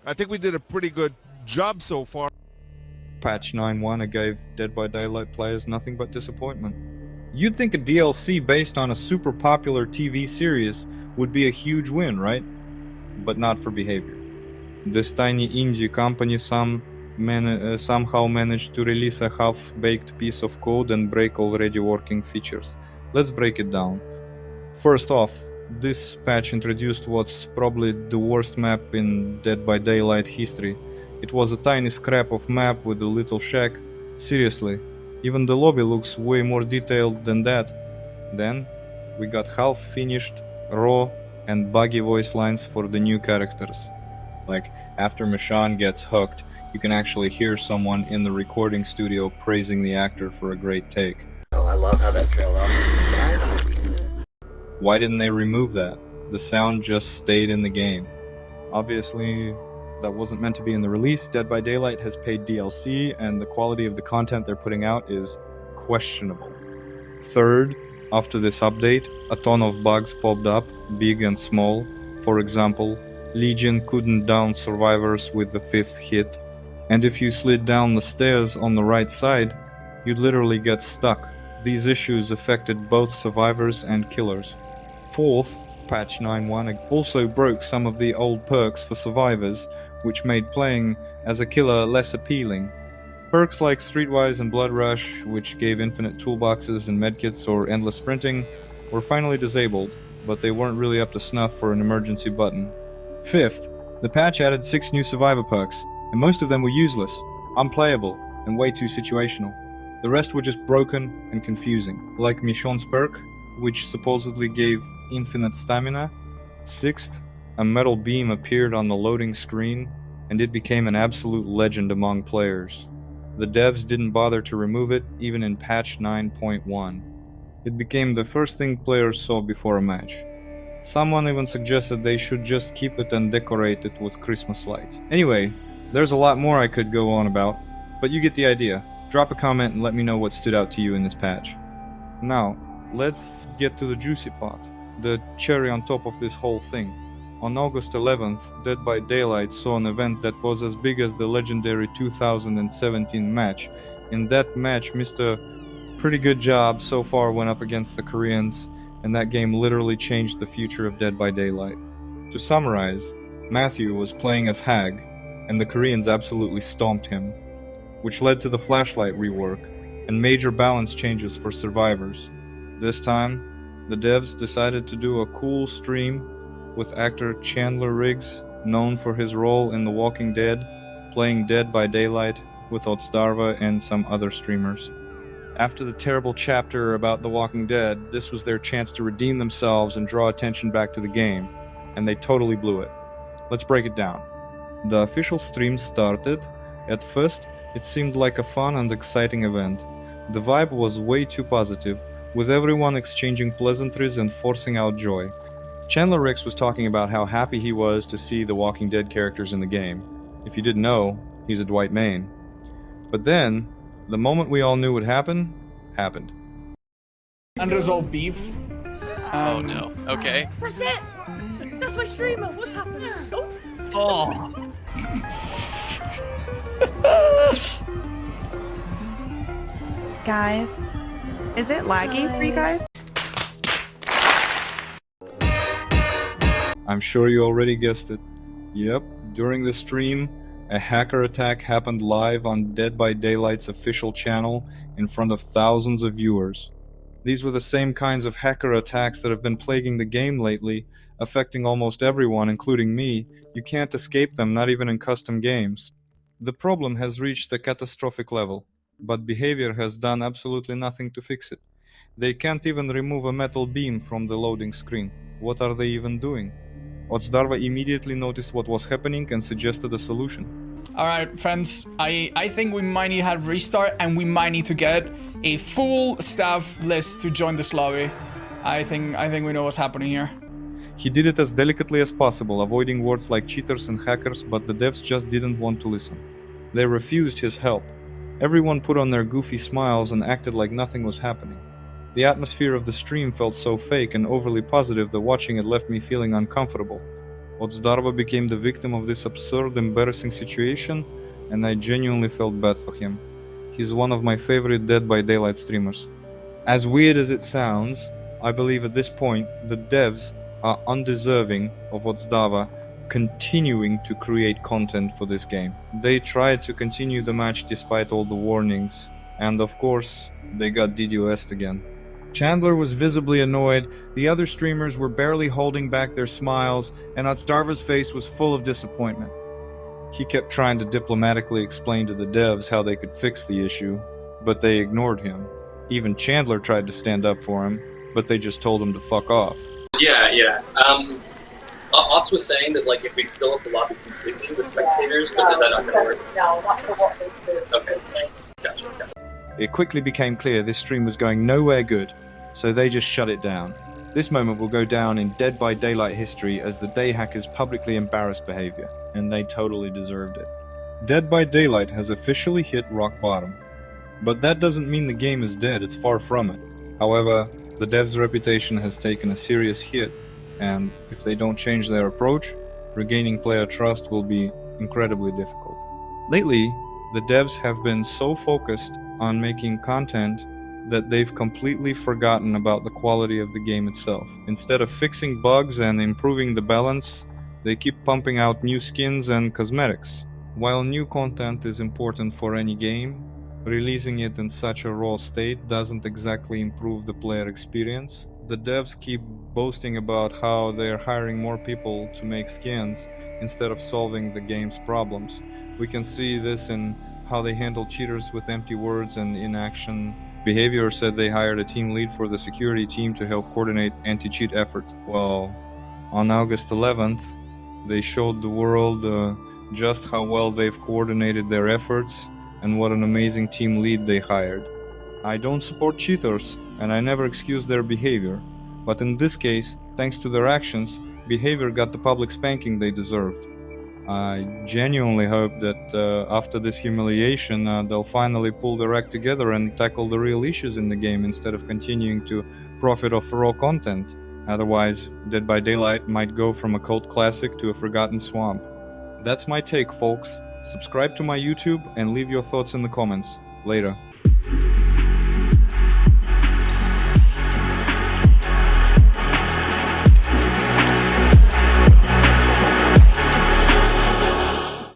I think we did a pretty good job so far. Patch 9.1 gave Dead by Daylight players nothing but disappointment. You'd think a DLC based on a super popular TV series would be a huge win, right? But not for Behavior. This tiny indie company somehow managed to release a half-baked piece of code and break already working features. Let's break it down. First off, this patch introduced what's probably the worst map in Dead by Daylight history. It was a tiny scrap of map with a little shack. Seriously, even the lobby looks way more detailed than that. Then, we got half-finished, raw, and buggy voice lines for the new characters. Like, after Michonne gets hooked, you can actually hear someone in the recording studio praising the actor for a great take. Oh, I love how that trailed off. Why didn't they remove that? The sound just stayed in the game. Obviously, that wasn't meant to be in the release. Dead by Daylight has paid DLC, and the quality of the content they're putting out is questionable. Third, after this update, a ton of bugs popped up, big and small. For example, Legion couldn't down survivors with the 5th hit, and if you slid down the stairs on the right side, you'd literally get stuck. These issues affected both survivors and killers. Fourth, Patch 9.1 also broke some of the old perks for survivors, which made playing as a killer less appealing. Perks like Streetwise and Blood Rush, which gave infinite toolboxes and medkits or endless sprinting, were finally disabled, but they weren't really up to snuff for an emergency button. Fifth, the patch added 6 new survivor perks, and most of them were useless, unplayable, and way too situational. The rest were just broken and confusing, like Michonne's perk, which supposedly gave infinite stamina. Sixth, a metal beam appeared on the loading screen, and it became an absolute legend among players. The devs didn't bother to remove it, even in patch 9.1. It became the first thing players saw before a match. Someone even suggested they should just keep it and decorate it with Christmas lights. Anyway, there's a lot more I could go on about, but you get the idea. Drop a comment and let me know what stood out to you in this patch. Now, let's get to the juicy part, the cherry on top of this whole thing. On August 11th, Dead by Daylight saw an event that was as big as the legendary 2017 match. In that match, Mr. Pretty Good Job so far went up against the Koreans, and that game literally changed the future of Dead by Daylight. To summarize, Matthew was playing as Hag, and the Koreans absolutely stomped him, which led to the flashlight rework and major balance changes for survivors. This time, the devs decided to do a cool stream with actor Chandler Riggs, known for his role in The Walking Dead, playing Dead by Daylight with Otsdarva and some other streamers. After the terrible chapter about The Walking Dead, this was their chance to redeem themselves and draw attention back to the game, and they totally blew it. Let's break it down. The official stream started. At first, it seemed like a fun and exciting event. The vibe was way too positive, with everyone exchanging pleasantries and forcing out joy. Chandler Riggs was talking about how happy he was to see the Walking Dead characters in the game. If you didn't know, he's a Dwight Main. But then, the moment we all knew would happen, happened. Unresolved beef. Oh no. Okay. That's it! That's my streamer! What's happened? Oh. Guys, is it laggy for you guys? I'm sure you already guessed it. Yep, during the stream, a hacker attack happened live on Dead by Daylight's official channel in front of thousands of viewers. These were the same kinds of hacker attacks that have been plaguing the game lately, affecting almost everyone, including me. You can't escape them, not even in custom games. The problem has reached a catastrophic level, but Behavior has done absolutely nothing to fix it. They can't even remove a metal beam from the loading screen. What are they even doing? Otsdarva immediately noticed what was happening and suggested a solution. Alright, friends, I think we might need to have restart, and we might need to get a full staff list to join this lobby. I think we know what's happening here. He did it as delicately as possible, avoiding words like cheaters and hackers, but the devs just didn't want to listen. They refused his help. Everyone put on their goofy smiles and acted like nothing was happening. The atmosphere of the stream felt so fake and overly positive that watching it left me feeling uncomfortable. Otsdarva became the victim of this absurd, embarrassing situation, and I genuinely felt bad for him. He's one of my favorite Dead by Daylight streamers. As weird as it sounds, I believe at this point the devs are undeserving of Otsdarva continuing to create content for this game. They tried to continue the match despite all the warnings, and of course, they got DDoS'd again. Chandler was visibly annoyed, the other streamers were barely holding back their smiles, and Otsdarva's face was full of disappointment. He kept trying to diplomatically explain to the devs how they could fix the issue, but they ignored him. Even Chandler tried to stand up for him, but they just told him to fuck off. Yeah. Ots was saying that like if we fill up the lobby completely with spectators, but is that not gonna work? No, not for what this is. Okay. Gotcha. It quickly became clear this stream was going nowhere good, so they just shut it down. This moment will go down in Dead by Daylight history as the day hackers publicly embarrassed behavior, and they totally deserved it. Dead by Daylight has officially hit rock bottom. But that doesn't mean the game is dead, it's far from it. However, the devs' reputation has taken a serious hit, and if they don't change their approach, regaining player trust will be incredibly difficult. Lately, the devs have been so focused on making content that they've completely forgotten about the quality of the game itself. Instead of fixing bugs and improving the balance, they keep pumping out new skins and cosmetics. While new content is important for any game, releasing it in such a raw state doesn't exactly improve the player experience. The devs keep boasting about how they're hiring more people to make skins instead of solving the game's problems. We can see this in how they handle cheaters with empty words and inaction. Behavior said they hired a team lead for the security team to help coordinate anti-cheat efforts. Well, on August 11th, they showed the world just how well they've coordinated their efforts and what an amazing team lead they hired. I don't support cheaters, and I never excuse their behavior, but in this case, thanks to their actions, behavior got the public spanking they deserved. I genuinely hope that after this humiliation, they'll finally pull their act together and tackle the real issues in the game instead of continuing to profit off raw content. Otherwise, Dead by Daylight might go from a cult classic to a forgotten swamp. That's my take, folks. Subscribe to my YouTube and leave your thoughts in the comments. Later.